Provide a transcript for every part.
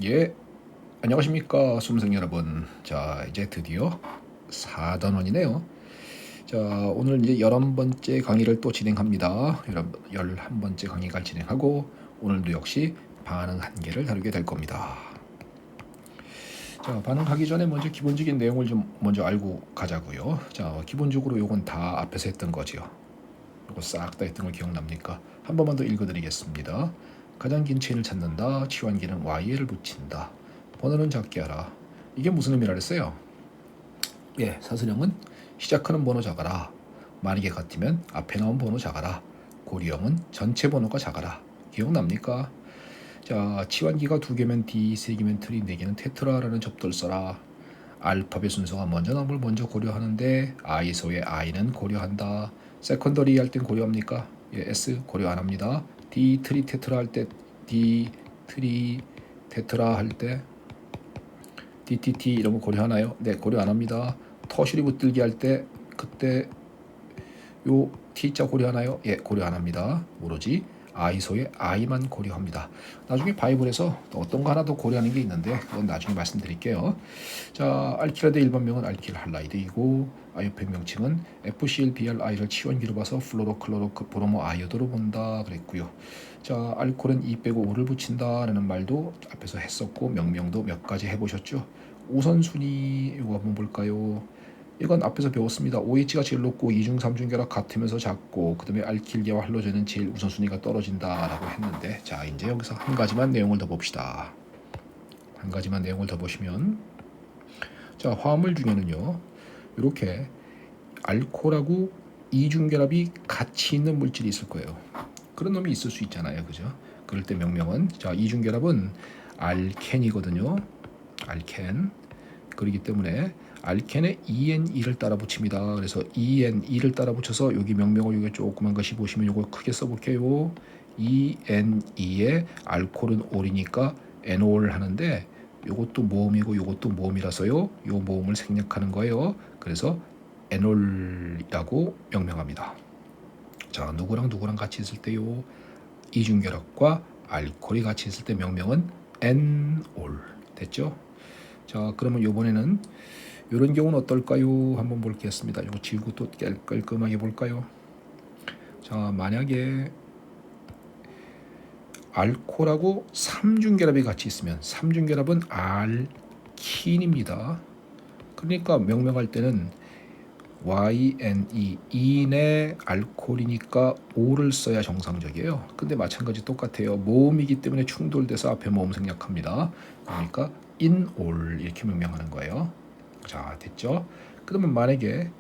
예, 안녕하십니까 수험생 여러분. 자, 이제 드디어 4단원이네요. 자, 오늘 이제 11번째 강의를 또 진행합니다. 11번째 강의를 진행하고 오늘도 역시 반응 한계를 다루게 될 겁니다. 자, 반응하기 전에 먼저 기본적인 내용을 좀 먼저 알고 가자고요. 자, 기본적으로 요건 다 앞에서 했던 거지요. 요거 싹 다 했던 거 기억납니까? 한 번만 더 읽어드리겠습니다. 가장 긴 체인을 찾는다. 치환기는 Y를 붙인다. 번호는 작게 하라. 이게 무슨 의미라 그랬어요? 예, 사슬형은 시작하는 번호 작아라. 만약에 같으면 앞에 나온 번호 작아라. 고리형은 전체 번호가 작아라. 기억납니까? 자, 치환기가 2개면 D, 3개면 트리, 4개는 테트라라는 접두를 써라. 알파벳 순서가 먼저 나온 걸 먼저 고려하는데 아이소의 I는 고려한다. 세컨더리 할 땐 고려합니까? 예, S 고려 안 합니다. D 트리 테트라 할 때 D 트리 테트라 할 때 DTT 이런 거 고려하나요? 네, 고려 안 합니다. 터시리 붙들기 할 때 그때 요 T자 고려하나요? 예, 고려 안 합니다. 오로지 아이소의 I만 고려합니다. 나중에 바이블에서 어떤 거 하나 더 고려하는 게 있는데 그건 나중에 말씀드릴게요. 자, 알키라드의 일반명은 알킬 할라이드이고 아이오펜 명칭은 FClBrI를 치원기로 봐서 플로로클로로브로모 아이오드로 본다 그랬고요. 자, 알콜은 2 빼고 5를 붙인다라는 말도 앞에서 했었고 명명도 몇 가지 해보셨죠? 우선순위 이거 한번 볼까요? 이건 앞에서 배웠습니다. OH가 제일 높고 2중 3중 결합 같으면서 작고 그 다음에 알킬계와 할로젠은 제일 우선순위가 떨어진다라고 했는데 자, 이제 여기서 한 가지만 내용을 더 봅시다. 한 가지만 내용을 더 보시면 자, 화합물 중에는요 이렇게 알코올하고 이중결합이 같이 있는 물질이 있을 거예요. 그런 놈이 있을 수 있잖아요, 그죠? 그럴 때 명명은 자, 이중결합은 알켄이거든요. 알켄. 그렇기 때문에 알켄에 ENE를 따라 붙입니다. 그래서 ENE를 따라 붙여서 여기 명명을 여기 조그만 것이 보시면 이걸 크게 써볼게요. ENE에 알코올은 올이니까 에놀 하는데 요것도 모음이고 요것도 모음이라서요. 요 모음을 생략하는 거예요. 그래서 에놀이라고 명명합니다. 자, 누구랑 누구랑 같이 있을 때요. 이중결합과 알코올이 같이 있을 때 명명은 엔올. 됐죠? 자, 그러면 이번에는 이런 경우는 어떨까요? 한번 보겠습니다. 이거 지우고 또 깔끔하게 볼까요? 자, 만약에 알코올하고 삼중결합이 같이 있으면 삼중결합은 알킨입니다. 그러니까 명명할 때는 YNE, 인의 알코올이니까 O를 써야 정상적이에요. 근데 마찬가지 똑같아요. 모음이기 때문에 충돌돼서 앞에 모음 생략합니다. 그러니까 인올 이렇게 명명하는 거예요. 자, 됐죠? 그러면 만약에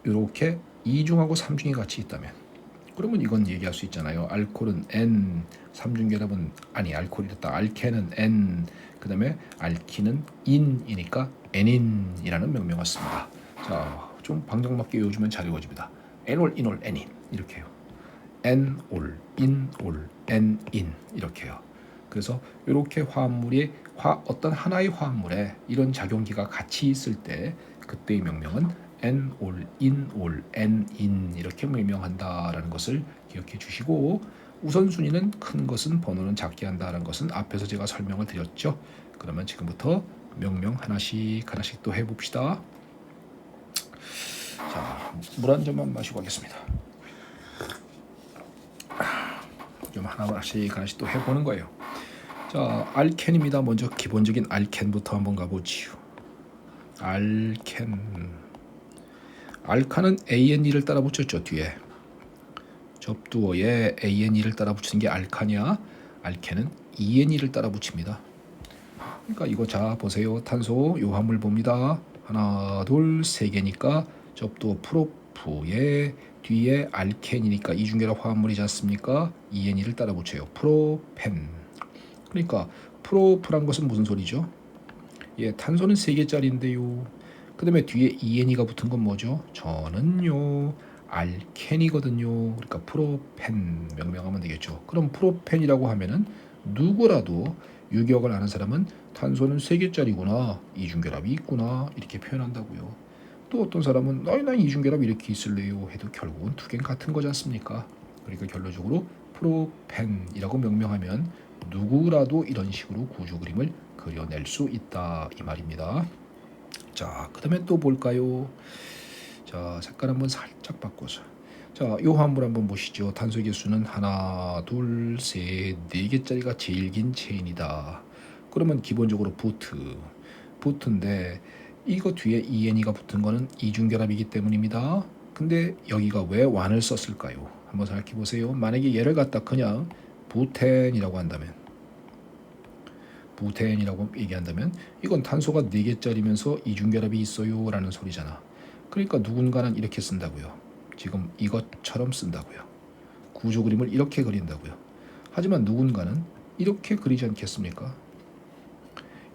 이렇게 2중하고 3중이 같이 있다면 그러면 이건 얘기할 수 있잖아요. 알코올은 N, 삼중결합은 아니 알코올이었다. 알켄은 N, 그 다음에 알킨은 인이니까 N인이라는 명명을 씁니다. 자, 좀 방정맞게 요즘은 잘 외워집니다. N올, 인올, N인 이렇게요. N올, 인올, N인 이렇게요. 그래서 이렇게 화합물이 어떤 하나의 화합물에 이런 작용기가 같이 있을 때 그때의 명명은 N올, 인올, N인 이렇게 명명한다라는 것을 기억해 주시고 우선순위는 큰 것은 번호는 작게 한다는 것은 앞에서 제가 설명을 드렸죠. 그러면 지금부터 명명 하나씩 하나씩 또 해봅시다. 자, 물 한 잔만 마시고 하겠습니다. 좀 하나씩 하나씩 또 해보는 거예요. 자, 알켄입니다. 먼저 기본적인 알켄부터 한번 가보지요. 알켄. 알카는 ANE를 따라 붙였죠, 뒤에. 접두어에 ANE를 따라 붙이는 게 알카냐? 알켄은 ENE를 따라 붙입니다. 그러니까 이거 자 보세요. 탄소 요 화물 봅니다. 하나, 둘, 세 개니까 접두어 프로프에 뒤에 알켄이니까 이중결합 화합물이지 않습니까? ENE를 따라 붙여요. 프로펜. 그러니까 프로프란 것은 무슨 소리죠? 예, 탄소는 3개짜리인데요. 그 다음에 뒤에 ENE가 붙은 건 뭐죠? 저는요 알켄이거든요. 그러니까 프로펜 명명하면 되겠죠. 그럼 프로펜이라고 하면은 누구라도 유격을 아는 사람은 탄소는 3개짜리구나, 이중결합이 있구나 이렇게 표현한다고요. 또 어떤 사람은 난 이중결합 이렇게 있을래요 해도 결국은 두 개는 같은 거지 않습니까? 그러니까 결론적으로 프로펜이라고 명명하면 누구라도 이런 식으로 구조 그림을 그려낼 수 있다 이 말입니다. 자, 그다음에 또 볼까요? 자, 색깔 한번 살짝 바꿔서. 자, 요 화물 한번 보시죠. 탄소 개수는 하나, 둘, 셋, 네 개짜리가 제일 긴 체인이다. 그러면 기본적으로 부트인데 이거 뒤에 ENE가 붙은 거는 이중결합이기 때문입니다. 근데 여기가 왜 완을 썼을까요? 한번 생각해 보세요. 만약에 얘를 갖다 그냥 부텐이라고 한다면, 부텐이라고 얘기한다면 이건 탄소가 4개짜리면서 이중결합이 있어요 라는 소리잖아. 그러니까 누군가는 이렇게 쓴다고요. 지금 이것처럼 쓴다고요. 구조 그림을 이렇게 그린다고요. 하지만 누군가는 이렇게 그리지 않겠습니까?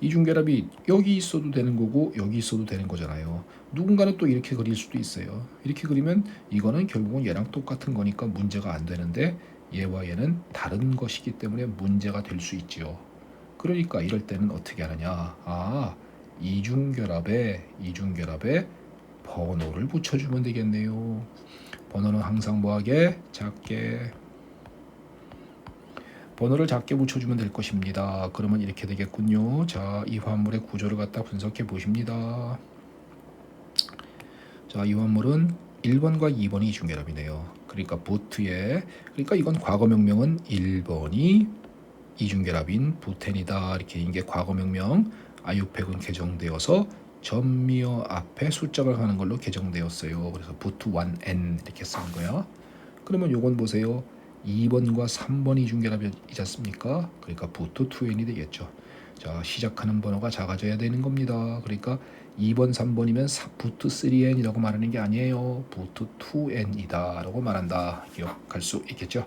이중결합이 여기 있어도 되는 거고 여기 있어도 되는 거잖아요. 누군가는 또 이렇게 그릴 수도 있어요. 이렇게 그리면 이거는 결국은 얘랑 똑같은 거니까 문제가 안 되는데 얘와 얘는 다른 것이기 때문에 문제가 될 수 있지요. 그러니까 이럴 때는 어떻게 하느냐? 이중결합에 번호를 붙여주면 되겠네요. 번호는 항상 뭐하게? 작게. 번호를 작게 붙여주면 될 것입니다. 그러면 이렇게 되겠군요. 자, 이 화물의 구조를 갖다 분석해 보십니다. 자, 이 화물은 1번과 2번이 이중결합이네요. 그러니까 보트에, 그러니까 이건 과거 명명은 1번이 이중결합인 부텐이다. 이렇게 이게 과거 명명. 아유팩은 개정되어서 전미어 앞에 숫자를 하는 걸로 개정되었어요. 그래서 부트 1N 이렇게 쓴 거야. 그러면 요건 보세요. 2번과 3번이 이중결합이지 않습니까? 그러니까 부트 2N이 되겠죠. 자, 시작하는 번호가 작아져야 되는 겁니다. 그러니까 2번, 3번이면 부트 3N이라고 말하는 게 아니에요. 부트 2N이다 라고 말한다. 기억할 수 있겠죠.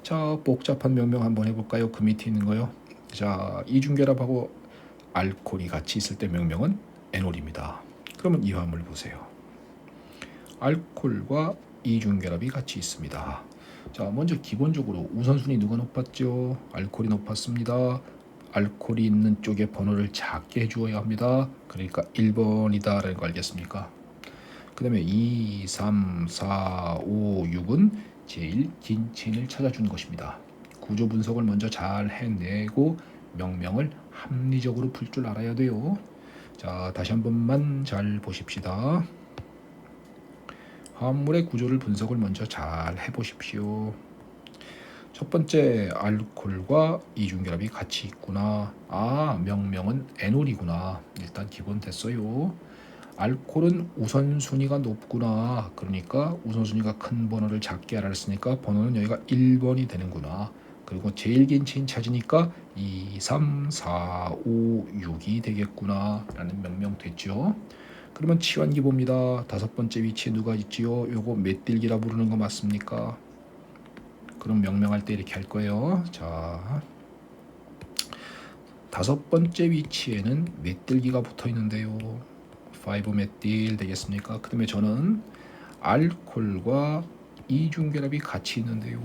자, 복잡한 명명 한번 해볼까요? 그 밑에 있는 거요. 자, 이중결합하고 알코올이 같이 있을 때 명명은 에놀입니다. 그러면 이 화물 보세요. 알코올과 이중결합이 같이 있습니다. 자, 먼저 기본적으로 우선순위 누가 높았죠? 알코올이 높았습니다. 알코올이 있는 쪽에 번호를 작게 해주어야 합니다. 그러니까 1번이다라는 거 알겠습니까? 그 다음에 2, 3, 4, 5, 6은 제일 긴 체인을 찾아준 것입니다. 구조 분석을 먼저 잘 해내고 명명을 합리적으로 풀 줄 알아야 돼요. 자, 다시 한 번만 잘 보십시다. 화합물의 구조를 분석을 먼저 잘 해보십시오. 첫 번째, 알코올과 이중결합이 같이 있구나. 명명은 에놀이구나. 일단 기본 됐어요. 알코올은 우선순위가 높구나. 그러니까 우선순위가 큰 번호를 작게 알았으니까 번호는 여기가 1번이 되는구나. 그리고 제일 긴 체인 찾으니까 2, 3, 4, 5, 6이 되겠구나 라는 명명 됐죠. 그러면 치환기 봅니다. 다섯 번째 위치에 누가 있지요? 요거 메틸기라 부르는 거 맞습니까? 그럼 명명할 때 이렇게 할 거예요. 자, 다섯 번째 위치에는 메틸기가 붙어 있는데요. 5메틸 되겠습니까? 그 다음에 저는 알코올과 이중결합이 같이 있는데요.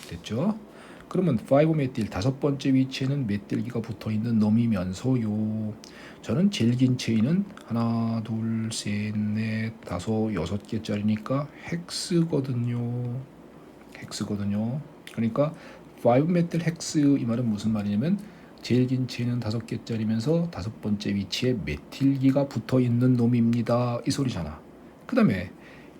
됐죠? 그러면 5메틸 다섯 번째 위치에는 메틸기가 붙어 있는 놈이면서요. 저는 제일 긴 체인은 하나, 둘, 셋, 넷, 다섯, 여섯 개짜리니까 헥스거든요. 그러니까 5메틸 헥스 이 말은 무슨 말이냐면 제일 긴 체인은 다섯 개짜리면서 다섯 번째 위치에 메틸기가 붙어 있는 놈입니다. 이 소리잖아. 그 다음에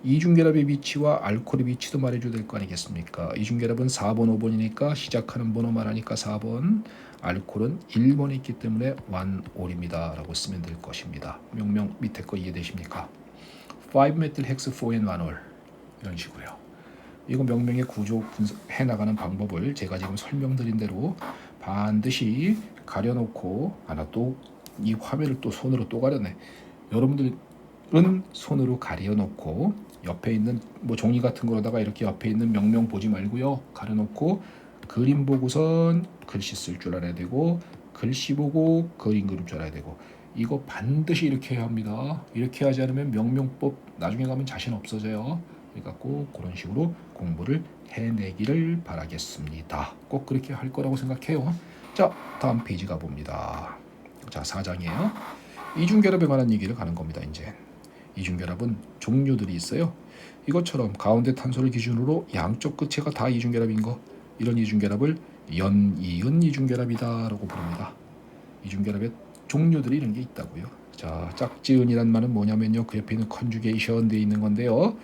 이중결합의 위치와 알코올의 위치도 말해줘야 될 거 아니겠습니까? 이중결합은 4번, 5번이니까 시작하는 번호 말하니까 4번, 알코올은 1번에 있기 때문에 1올입니다. 라고 쓰면 될 것입니다. 명명 밑에 거 이해되십니까? 5메틸 헥스 4N 1올 이런 식으로요. 이거 명명의 구조 분석해 나가는 방법을 제가 지금 설명드린 대로 반드시 가려놓고 또 이 화면을 또 손으로 또 가려내. 여러분들은 손으로 가려놓고 옆에 있는 뭐 종이 같은 거로다가 이렇게 옆에 있는 명명 보지 말고요. 가려놓고 그림 보고선 글씨 쓸 줄 알아야 되고 글씨 보고 그림 그릴 줄 알아야 되고 이거 반드시 이렇게 해야 합니다. 이렇게 하지 않으면 명명법 나중에 가면 자신 없어져요. 그러니까 꼭 그런 식으로 공부를 해내기를 바라겠습니다. 꼭 그렇게 할 거라고 생각해요. 자, 다음 페이지 가봅니다. 자, 4장이에요. 이중결합에 관한 얘기를 가는 겁니다. 이제 이중결합은 종류들이 있어요. 이것처럼 가운데 탄소를 기준으로 양쪽 끝체가 다 이중결합인 거, 이런 이중결합을 연이은 이중결합이다라고 부릅니다. 이중결합의 종류들이 이런 게 있다고요. 자, 짝지은이란 말은 뭐냐면요. 그 옆에 있는 컨주게이션 돼 있는 건데요.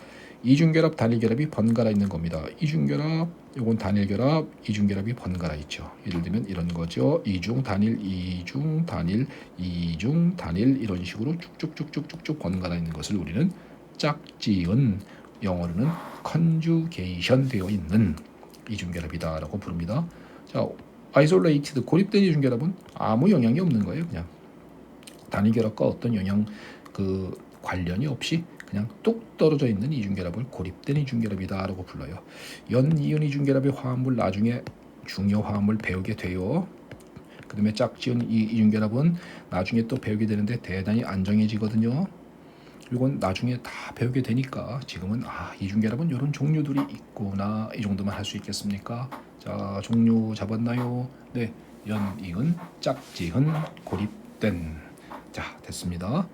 이중결합, 단일결합이 번갈아 있는 겁니다. 이중결합, 요건 단일결합, 이중결합이 번갈아 있죠. 예를 들면 이런 거죠. 이중, 단일, 이중, 단일, 이중, 단일 이런 식으로 쭉쭉쭉쭉쭉 번갈아 있는 것을 우리는 짝지은, 영어로는 컨주게이션 되어 있는 이중결합이다라고 부릅니다. 자, 아이솔레이티드 고립된 이중결합은 아무 영향이 없는 거예요. 그냥 단일결합과 어떤 영향 관련이 없이 그냥 뚝 떨어져 있는 이중결합을 고립된 이중결합이다라고 불러요. 연이은 이중결합의 화합물 나중에 중요 화합물 배우게 돼요. 그다음에 짝지은 이중결합은 나중에 또 배우게 되는데 대단히 안정해지거든요. 이건 나중에 다 배우게 되니까 지금은 이중결합은 이런 종류들이 있구나 이 정도만 할 수 있겠습니까? 자, 종류 잡았나요? 네, 연이은, 짝지은, 고립된. 자, 됐습니다.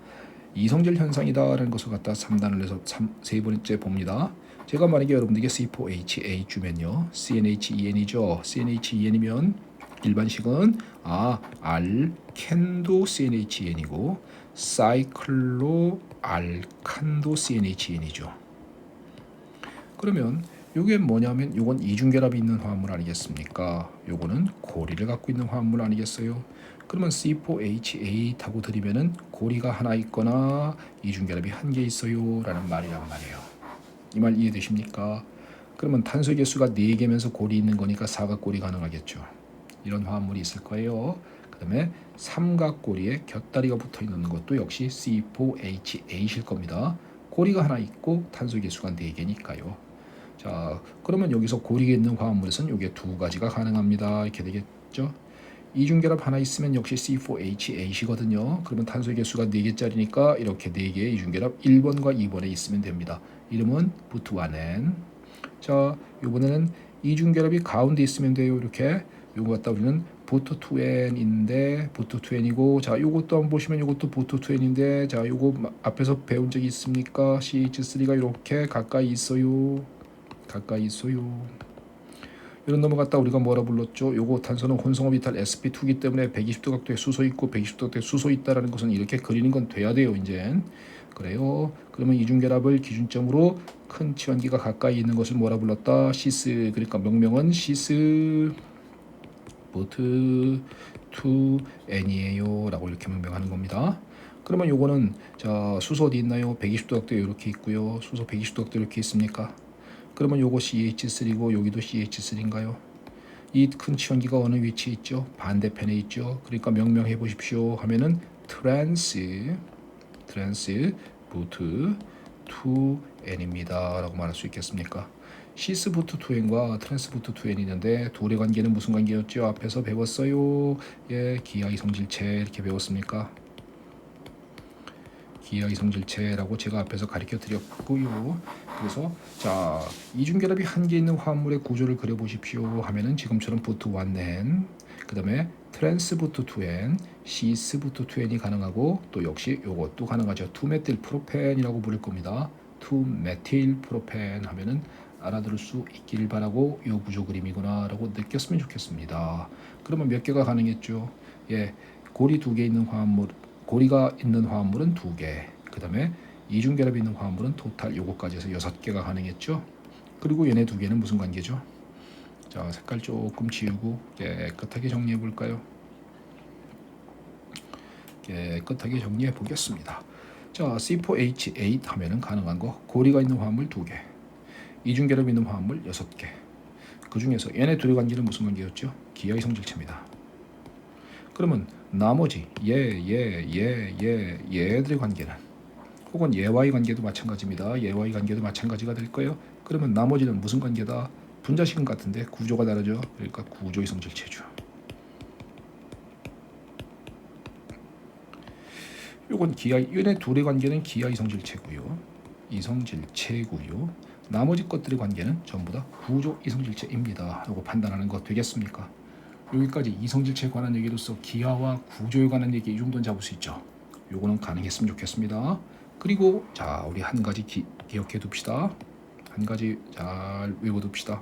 이성질 현상이다라는 것을 갖다 3단을 내서 세 번째 봅니다. 제가 만약에 여러분들에게 C4H8 주면요, CnHEn이죠. CnHEn이면 일반식은 알켄도 CnHEn이고 사이클로 알칸도 CnHN이죠. 그러면 이게 뭐냐면 이건 이중결합이 있는 화합물 아니겠습니까? 요거는 고리를 갖고 있는 화합물 아니겠어요? 그러면 C4H8하고 드리면은 고리가 하나 있거나 이중결합이 한 개 있어요 라는 말이란 말이에요. 이 말 이해되십니까? 그러면 탄소의 개수가 4개면서 고리 있는 거니까 사각고리 가능하겠죠. 이런 화합물이 있을 거예요. 그 다음에 삼각고리에 곁다리가 붙어 있는 것도 역시 C4H8일 겁니다. 고리가 하나 있고 탄소 개수가 4개니까요. 자, 그러면 여기서 고리가 있는 화합물에서는 이게 2가지가 가능합니다. 이렇게 되겠죠. 이중결합 하나 있으면 역시 C4H8이거든요. 그러면 탄소 개수가 4개짜리니까 이렇게 4개의 이중결합 1번과 2번에 있으면 됩니다. 이름은 부트와넨. 자, 이번에는 이중결합이 가운데 있으면 돼요. 이렇게 요거 갖다 우리는 보토2n인데 보토2n이고, 자, 요것도 한번 보시면 요것도 보토2n인데, 자, 요거 앞에서 배운 적이 있습니까? CH3가 이렇게 가까이 있어요. 가까이 있어요. 이런 놈을 갖다 우리가 뭐라 불렀죠? 요거 탄소는 혼성오비탈 sp2기 때문에 120도 각도에 수소 있고 120도 각도에 수소 있다라는 것은 이렇게 그리는 건 돼야 돼요. 이제 그래요. 그러면 이중결합을 기준점으로 큰 치환기가 가까이 있는 것을 뭐라 불렀다? 시스. 그러니까 명명은 시스 보트 2n이에요 라고 이렇게 명명하는 겁니다. 그러면 요거는 자, 수소 어디 있나요? 120도 각도에 이렇게 있고요. 수소 120도 각도에 이렇게 있습니까? 그러면 요거 CH3고 여기도 CH3인가요? 이 큰 치원기가 어느 위치에 있죠? 반대편에 있죠. 그러니까 명명해 보십시오 하면은 트랜스 부트 2n입니다 라고 말할 수 있겠습니까? 시스 부트 2n과 트랜스 부트 2n이 있는데 둘의 관계는 무슨 관계였죠? 앞에서 배웠어요. 예, 기하 이성질체 이렇게 배웠습니까? 기하 이성질체라고 제가 앞에서 가르쳐 드렸고요. 그래서 자, 이중결합이 한 개 있는 화합물의 구조를 그려 보십시오 하면은 지금처럼 부트 1n, 그다음에 트랜스 부트 2n, 시스 부트 2n이 가능하고 또 역시 요것도 가능하죠. 2메틸 프로펜이라고 부를 겁니다. 2메틸 프로펜 하면은 알아들을 수 있기를 바라고 요 구조 그림이구나라고 느꼈으면 좋겠습니다. 그러면 몇 개가 가능했죠? 예, 고리 2개 있는 화합물, 고리가 있는 화합물은 2개, 그 다음에 이중결합이 있는 화합물은 토탈 요거까지 해서 6개가 가능했죠. 그리고 얘네 2개는 무슨 관계죠? 자, 색깔 조금 지우고 깨끗하게 정리해 볼까요? 깨끗하게 정리해 보겠습니다. 자, C4H8 하면은 가능한 거 고리가 있는 화합물 2개, 이중결합이 있는 화합물 6개. 그 중에서 얘네 둘의 관계는 무슨 관계였죠? 기하 이성질체입니다. 그러면 나머지 얘들의 관계는, 혹은 얘와의 관계도 마찬가지입니다. 얘와의 관계도 마찬가지가 될 거예요. 그러면 나머지는 무슨 관계다? 분자식은 같은데 구조가 다르죠. 그러니까 구조 이성질체죠. 요건 얘네 둘의 관계는 기하 이성질체고요. 이성질체고요. 나머지 것들의 관계는 전부 다 구조 이성질체입니다. 요거 판단하는 거 되겠습니까? 여기까지 이성질체에 관한 얘기로서 기하와 구조에 관한 얘기 이 정도는 잡을 수 있죠. 요거는 가능했으면 좋겠습니다. 그리고 자, 우리 한 가지 기억해 둡시다. 한 가지 잘 외워 둡시다.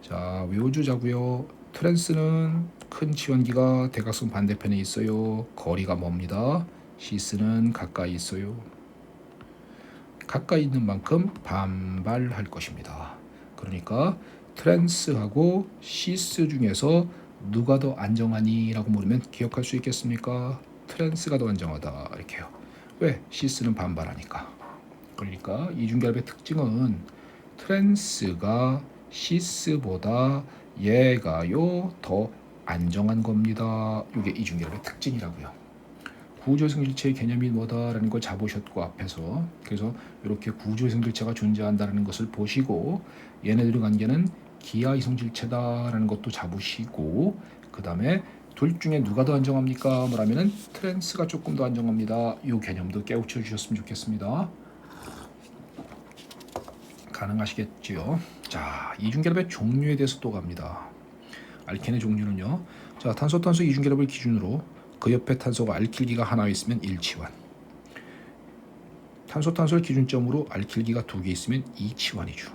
자, 외워주자고요. 트랜스는 큰 치환기가 대각선 반대편에 있어요. 거리가 멉니다. 시스는 가까이 있어요. 가까이 있는 만큼 반발할 것입니다. 그러니까 트랜스하고 시스 중에서 누가 더 안정하니? 라고 물으면 기억할 수 있겠습니까? 트랜스가 더 안정하다 이렇게요. 왜? 시스는 반발하니까. 그러니까 이중결합의 특징은 트랜스가 시스보다 얘가요 더 안정한 겁니다. 이게 이중결합의 특징이라고요. 구조성질체의 개념이 뭐다라는 걸 잡으셨고 앞에서 그래서 이렇게 구조성질체가 존재한다는 것을 보시고 얘네들의 관계는 기하 이성질체다라는 것도 잡으시고 그 다음에 둘 중에 누가 더 안정합니까? 뭐라면은 트랜스가 조금 더 안정합니다. 이 개념도 깨우쳐 주셨으면 좋겠습니다. 가능하시겠지요? 자, 이중결합의 종류에 대해서 또 갑니다. 알켄의 종류는요. 자, 탄소 이중결합을 기준으로 그 옆에 탄소가 알킬기가 하나 있으면 1치환. 탄소를 기준점으로 알킬기가 2개 있으면 2치환이죠.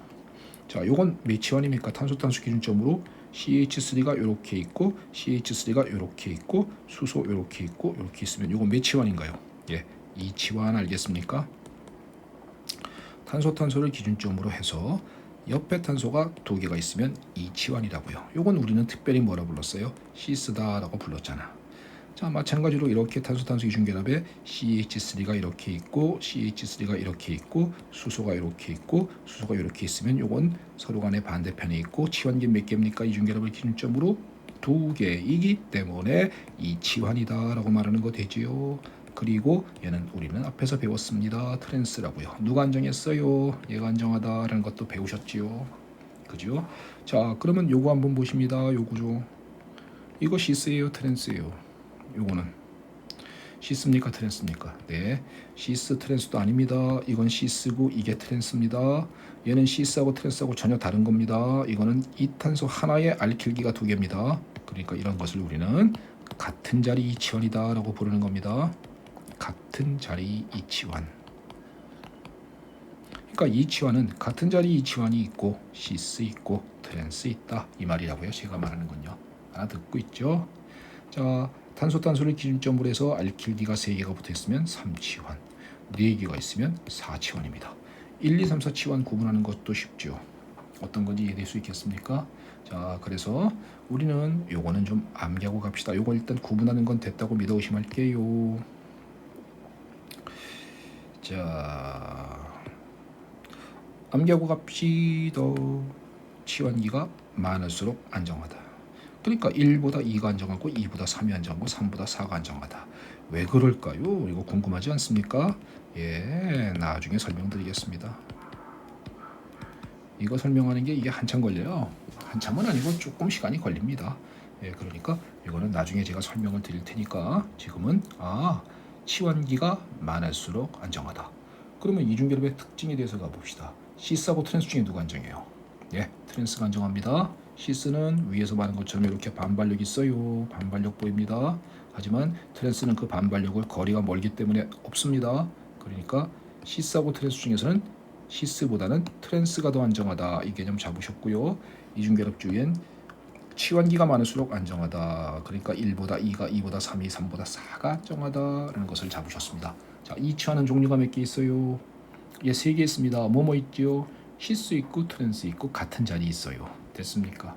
자, 요건 몇 치환입니까? 탄소 기준점으로 CH3가 이렇게 있고 CH3가 이렇게 있고 수소 이렇게 있고 이렇게 있으면 요건 몇 치환인가요? 예, 2치환 알겠습니까? 탄소를 기준점으로 해서 옆에 탄소가 2개가 있으면 2치환이라고요. 요건 우리는 특별히 뭐라 불렀어요? 시스다라고 불렀잖아. 자, 마찬가지로 이렇게 탄소 이중결합에 CH3가 이렇게 있고 CH3가 이렇게 있고 수소가 이렇게 있고 수소가 이렇게 있으면 요건 서로 간의 반대편에 있고 치환기 몇 개입니까? 이중결합을 기준점으로 2개이기 때문에 이 치환이다라고 말하는 거 되지요. 그리고 얘는 우리는 앞에서 배웠습니다. 트랜스라고요. 누가 안정했어요? 얘가 안정하다라는 것도 배우셨지요. 그죠? 자, 그러면 요거 한번 보십니다. 요거죠. 이거 시스예요, 트랜스예요? 요거는 시스입니까, 트랜스입니까? 네, 시스 트랜스도 아닙니다. 이건 시스고 이게 트랜스입니다. 얘는 시스하고 트랜스하고 전혀 다른 겁니다. 이거는 이탄소 하나에 알킬기가 2개입니다. 그러니까 이런 것을 우리는 같은 자리 이치환이다라고 부르는 겁니다. 같은 자리 이치환. 그러니까 이치환은 같은 자리 이치환이 있고 시스 있고 트랜스 있다 이 말이라고요. 제가 말하는 건요. 알아듣고 있죠? 자, 탄소를 기준점으로 해서 알킬기가 3개가 붙어있으면 3치환, 4개가 있으면 4치환입니다. 1, 2, 3, 4치환 구분하는 것도 쉽죠. 어떤 건지 이해될 수 있겠습니까? 자, 그래서 우리는 요거는 좀 암기하고 갑시다. 요거 일단 구분하는 건 됐다고 믿어 의심할게요. 자, 암기하고 갑시다. 치환기가 많을수록 안정하다. 그러니까 1보다 2가 안정하고 2보다 3이 안정하고 3보다 4가 안정하다. 왜 그럴까요? 이거 궁금하지 않습니까? 예, 나중에 설명드리겠습니다. 이거 설명하는 게 이게 한참 걸려요. 한참은 아니고 조금 시간이 걸립니다. 예, 그러니까 이거는 나중에 제가 설명을 드릴 테니까 지금은 치환기가 많을수록 안정하다. 그러면 이중결합의 특징에 대해서 가봅시다. 시스하고 트랜스 중에 누가 안정해요? 예, 트랜스가 안정합니다. 시스는 위에서 말한 것처럼 이렇게 반발력 있어요. 반발력 보입니다. 하지만 트랜스는 그 반발력을 거리가 멀기 때문에 없습니다. 그러니까 시스하고 트랜스 중에서는 시스보다는 트랜스가 더 안정하다. 이 개념 잡으셨고요. 이중결합 주의엔 치환기가 많을수록 안정하다. 그러니까 1보다 2가 2보다 3이 3보다 4가 안정하다라는 것을 잡으셨습니다. 자, 이 치환은 종류가 몇 개 있어요? 예, 3개 있습니다. 뭐뭐 있죠? 시스 있고 트랜스 있고 같은 자리 있어요. 됐습니까?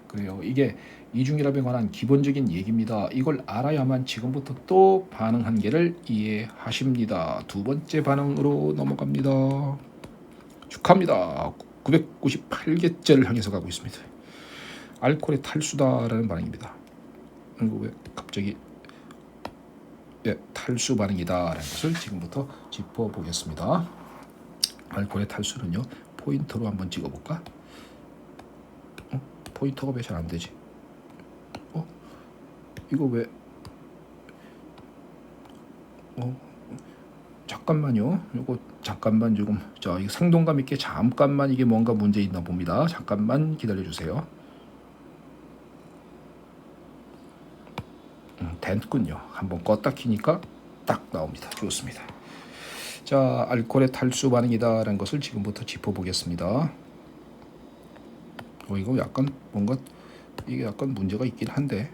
그래요. 이게 이중결합에 관한 기본적인 얘기입니다. 이걸 알아야만 지금부터 또 반응 한계를 이해하십니다. 두 번째 반응으로 넘어갑니다. 축하합니다. 998개째를 향해서 가고 있습니다. 알코올의 탈수다라는 반응입니다. 이거 왜 갑자기 탈수 반응이다라는 것을 지금부터 짚어보겠습니다. 알코올의 탈수는요. 포인터로 한번 찍어볼까? 포인터가 왜 잘 안되지? 이거 왜 잠깐만요. 이거 잠깐만 조금 이거 생동감 있게 잠깐만 이게 뭔가 문제 있나 봅니다. 잠깐만 기다려 주세요. 됐군요. 한번 껐다 키니까 딱 나옵니다. 좋습니다. 자, 알코올의 탈수 반응이다라는 것을 지금부터 짚어보겠습니다. 이거 약간 뭔가 이게 약간 문제가 있긴 한데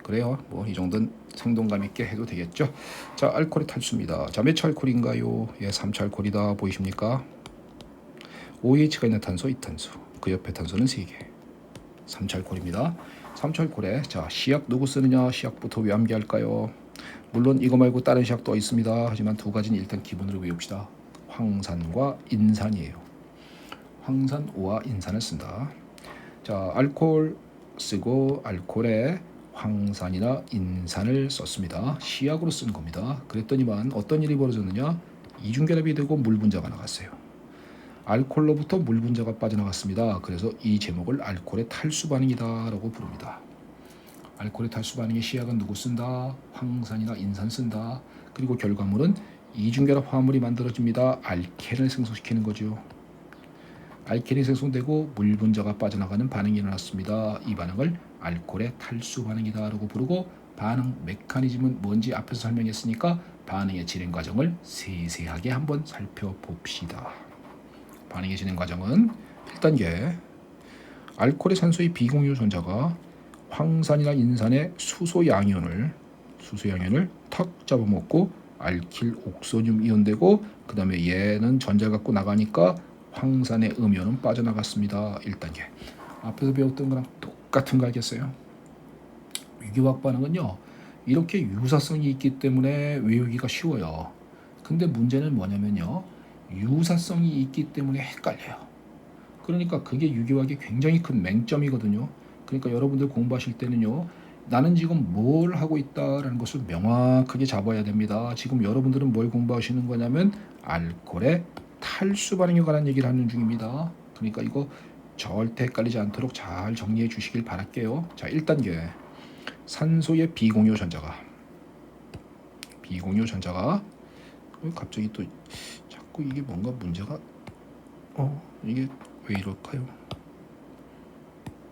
그래요. 뭐 이 정도는 생동감 있게 해도 되겠죠. 자, 알코올의 탈수입니다. 자, 몇 차 알코올인가요? 예, 3차 알코올이다. 보이십니까? OH가 있는 탄소 이탄소. 그 옆에 탄소는 3개. 3차 알코올입니다. 3차 알코올에 자, 시약 누구 쓰느냐? 시약부터 왜 암기할까요? 물론 이거 말고 다른 시약도 있습니다. 하지만 두 가지는 일단 기본으로 외웁시다. 황산과 인산이에요. 황산오와 인산을 쓴다. 자, 알코올 쓰고 알코올에 황산이나 인산을 썼습니다. 시약으로 쓴 겁니다. 그랬더니만 어떤 일이 벌어졌느냐? 이중결합이 되고 물 분자가 나갔어요. 알코올로부터 물 분자가 빠져나갔습니다. 그래서 이 제목을 알코올의 탈수 반응이다라고 부릅니다. 알코올의 탈수 반응에 시약은 누구 쓴다? 황산이나 인산 쓴다. 그리고 결과물은 이중결합 화합물이 만들어집니다. 알케인을 생성시키는 거죠. 알케인이 생성되고 물 분자가 빠져나가는 반응이 일어났습니다. 이 반응을 알코올의 탈수 반응이다라고 부르고 반응 메커니즘은 뭔지 앞에서 설명했으니까 반응의 진행 과정을 세세하게 한번 살펴봅시다. 반응의 진행 과정은 1단계 알코올의 산소의 비공유 전자가 황산이나 인산의 수소 양이온을 탁 잡아먹고 알킬 옥소늄 이온되고 그 다음에 얘는 전자를 갖고 나가니까 황산의 음이온은 빠져나갔습니다. 1단계 앞에서 배웠던 거랑 똑같은 거 알겠어요? 유기화학 반응은요 이렇게 유사성이 있기 때문에 외우기가 쉬워요. 근데 문제는 뭐냐면요 유사성이 있기 때문에 헷갈려요. 그러니까 그게 유기화학의 굉장히 큰 맹점이거든요. 그러니까 여러분들 공부하실 때는요 나는 지금 뭘 하고 있다라는 것을 명확하게 잡아야 됩니다. 지금 여러분들은 뭘 공부하시는 거냐면 알코올의 탈수 반응에 관한 얘기를 하는 중입니다. 그러니까 이거 절대 헷갈리지 않도록 잘 정리해 주시길 바랄게요. 자, 1단계 산소의 비공유 전자가 갑자기 또 자꾸 이게 뭔가 문제가 이게 왜 이럴까요?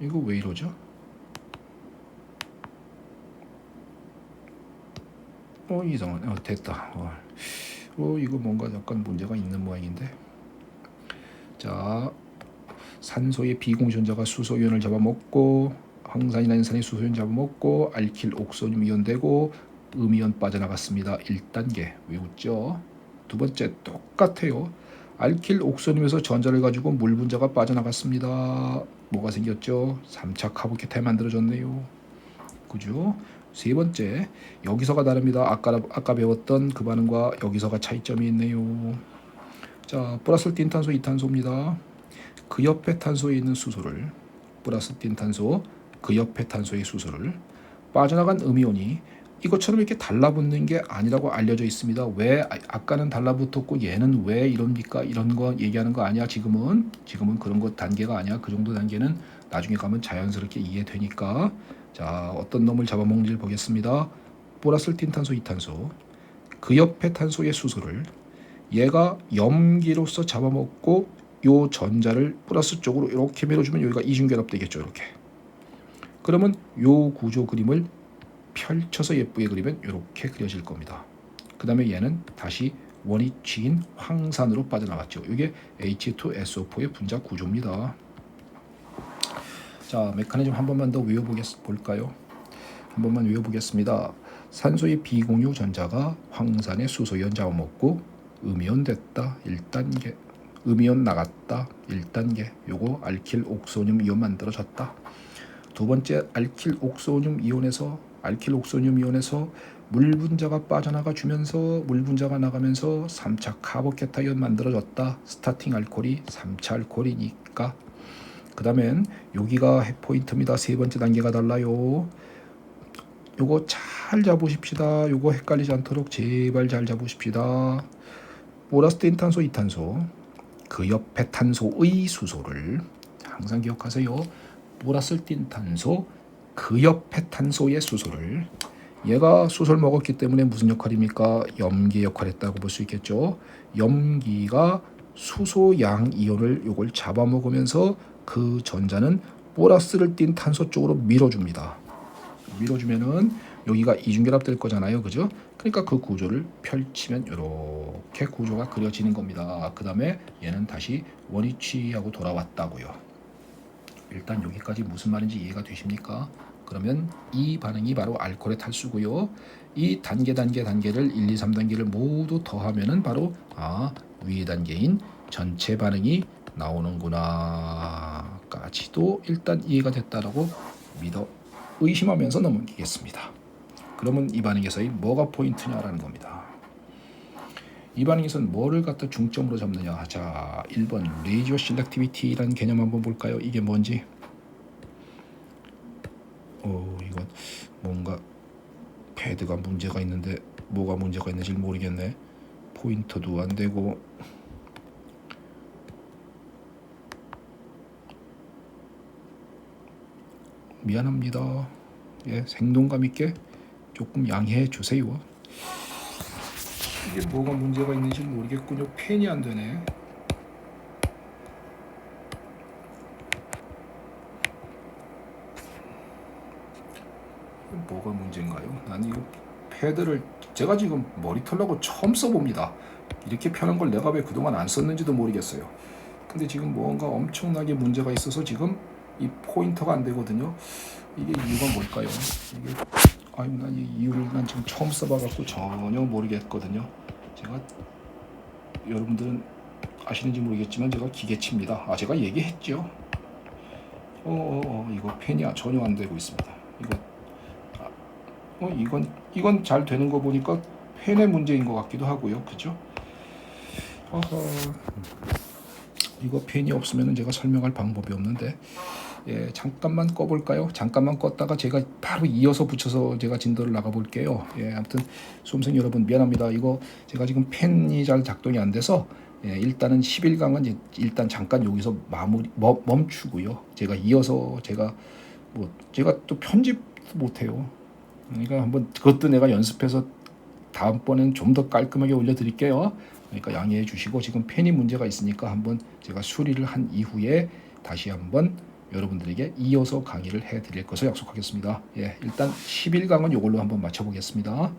이거 왜 이러죠? 이상하네. 됐다. 이거 뭔가 약간 문제가 있는 모양인데. 자, 산소의 비공유전자가 수소이온을 잡아먹고 황산이나 인산의 수소이온 잡아먹고 알킬 옥소늄 이온되고 음이온 빠져나갔습니다. 1단계 외웠죠? 두 번째 똑같아요. 알킬 옥소늄에서 전자를 가지고 물 분자가 빠져나갔습니다. 뭐가 생겼죠? 3차 카보케타이 만들어졌네요. 그죠? 세 번째 여기서가 다릅니다. 아까 배웠던 그 반응과 여기서가 차이점이 있네요. 자, 플러스 띤 탄소 이탄소입니다. 그 옆에 탄소에 있는 수소를 플러스 띤 탄소 그 옆에 탄소의 수소를 빠져나간 음이온이 이것처럼 이렇게 달라붙는 게 아니라고 알려져 있습니다. 왜 아까는 달라붙었고 얘는 왜 이럽니까? 이런 거 얘기하는 거 아니야. 지금은 그런 거 단계가 아니야. 그 정도 단계는 나중에 가면 자연스럽게 이해되니까. 자, 어떤 놈을 잡아먹는지를 보겠습니다. 플러스 띤 탄소 이탄소 그 옆에 탄소의 수소를 얘가 염기로서 잡아먹고 요 전자를 플러스 쪽으로 이렇게 밀어주면 여기가 이중결합 되겠죠. 이렇게. 그러면 요 구조 그림을 펼쳐서 예쁘게 그리면 이렇게 그려질 겁니다. 그 다음에 얘는 다시 원위치인 황산으로 빠져나갔죠. 이게 H2SO4의 분자 구조입니다. 자, 메커니즘 한 번만 더 외워볼까요? 한 번만 외워보겠습니다. 산소의 비공유 전자가 황산의 수소이온 잡아먹고 음이온 됐다. 1단계. 음이온 나갔다. 1단계. 요거 알킬 옥소늄 이온 만들어졌다. 두 번째 알킬 옥소늄 이온에서 물 분자가 빠져나가 주면서 물 분자가 나가면서 3차 카보케타이온 만들어졌다. 스타팅 알코올이 3차 알코올이니까. 그 다음엔 여기가 포인트입니다. 세 번째 단계가 달라요. 요거 잘 잡으십시다. 요거 헷갈리지 않도록 제발 잘 잡으십시다. 플러스 띤 탄소 이탄소 그 옆에 탄소의 수소를 항상 기억하세요. 플러스 띤 탄소 그 옆에 탄소의 수소를 얘가 수소를 먹었기 때문에 무슨 역할입니까? 염기 역할을 했다고 볼 수 있겠죠. 염기가 수소 양 이온을 요걸 잡아먹으면서 그 전자는 플러스를 띤 탄소 쪽으로 밀어줍니다. 밀어주면은 여기가 이중결합 될 거잖아요. 그죠? 그러니까 그 구조를 펼치면 이렇게 구조가 그려지는 겁니다. 그 다음에 얘는 다시 원위치하고 돌아왔다고요. 일단 여기까지 무슨 말인지 이해가 되십니까? 그러면 이 반응이 바로 알코올의 탈수고요. 이 단계를 1, 2, 3단계를 모두 더하면은 바로 위의 단계인 전체 반응이 나오는구나 까지도 일단 이해가 됐다라고 믿어 의심하면서 넘기겠습니다. 그러면 이 반응에서의 뭐가 포인트냐라는 겁니다. 이 반응에서는 뭐를 갖다 중점으로 잡느냐. 자, 1번 레이지오 실렉티비티라는 개념 한번 볼까요? 이게 뭔지. 이건 뭔가 패드가 문제가 있는데 뭐가 문제가 있는지 모르겠네. 포인터도 안 되고 미안합니다. 예, 생동감 있게 조금 양해해 주세요. 이게 뭐가 문제가 있는지 모르겠군요. 펜이 안 되네. 뭐가 문제인가요? 난 이거 패드를 제가 지금 머리 털라고 처음 써봅니다. 이렇게 편한 걸 내가 왜 그동안 안 썼는지도 모르겠어요. 근데 지금 뭔가 엄청나게 문제가 있어서 지금 이 포인터가 안 되거든요. 이게 이유가 뭘까요? 이게 난 이 이유를 난 지금 처음 써봐갖고 전혀 모르겠거든요. 제가 여러분들은 아시는지 모르겠지만 제가 기계치입니다. 제가 얘기했죠. 이거 펜이 전혀 안 되고 있습니다. 이건 잘 되는 거 보니까 펜의 문제인 것 같기도 하고요. 그죠? 이거 펜이 없으면 제가 설명할 방법이 없는데 잠깐만 꺼볼까요? 잠깐만 껐다가 제가 바로 이어서 붙여서 제가 진도를 나가볼게요. 아무튼 수험생 여러분 미안합니다. 이거 제가 지금 펜이 잘 작동이 안 돼서 일단은 11강은 일단 잠깐 여기서 멈추고요. 제가 이어서 제가 또 편집도 못해요. 그러니까 한번 그것도 내가 연습해서 다음번엔 좀 더 깔끔하게 올려드릴게요. 그러니까 양해해 주시고 지금 펜이 문제가 있으니까 한번 제가 수리를 한 이후에 다시 한번 여러분들에게 이어서 강의를 해드릴 것을 약속하겠습니다. 일단 11강은 이걸로 한번 맞춰보겠습니다.